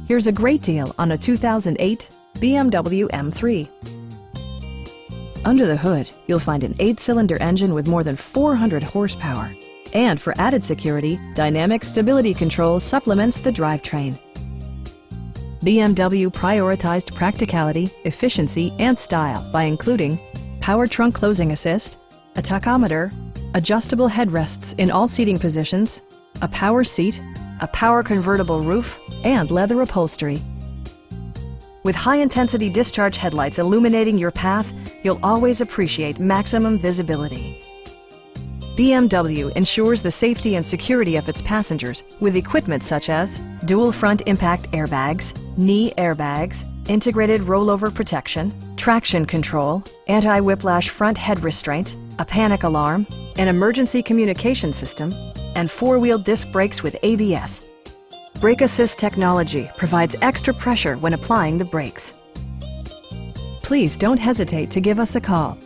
Here's a great deal on a 2008 BMW M3. Under the hood, you'll find an 8-cylinder engine with more than 400 horsepower. And for added security, dynamic stability control supplements the drivetrain. BMW prioritized practicality, efficiency, and style by including power trunk closing assist, a tachometer, adjustable headrests in all seating positions, a power seat, a power convertible roof, and leather upholstery. With high-intensity discharge headlights illuminating your path, you'll always appreciate maximum visibility. BMW ensures the safety and security of its passengers with equipment such as dual front impact airbags, knee airbags, integrated rollover protection, traction control, anti-whiplash front head restraint, a panic alarm, an emergency communication system, and four-wheel disc brakes with ABS. Brake Assist technology provides extra pressure when applying the brakes. Please don't hesitate to give us a call.